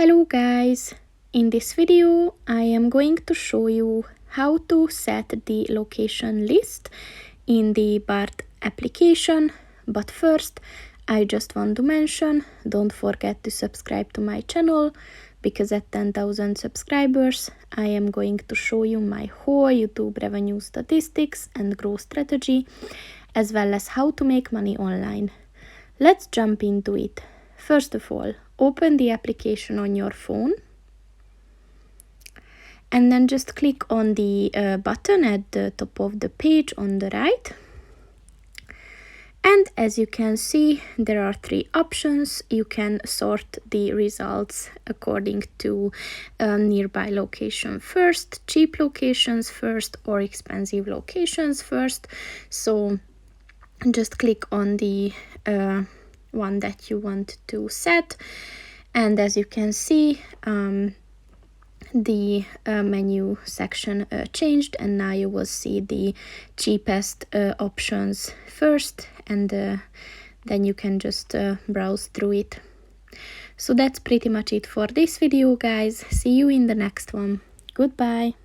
Hello guys! In this video I am going to show you how to set the location list in the Bart application, but first I just want to mention, don't forget to subscribe to my channel, because at 10,000 subscribers I am going to show you my whole YouTube revenue statistics and growth strategy, as well as how to make money online. Let's jump into it. First of all, open the application on your phone and then just click on the button at the top of the page on the right. And as you can see, there are three options. You can sort the results according to nearby location first, cheap locations first, or expensive locations first. So just click on the one that you want to set, and as you can see, the menu section changed, and now you will see the cheapest options first, and then you can just browse through it. So that's pretty much it for this video, guys. See you in the next one. Goodbye.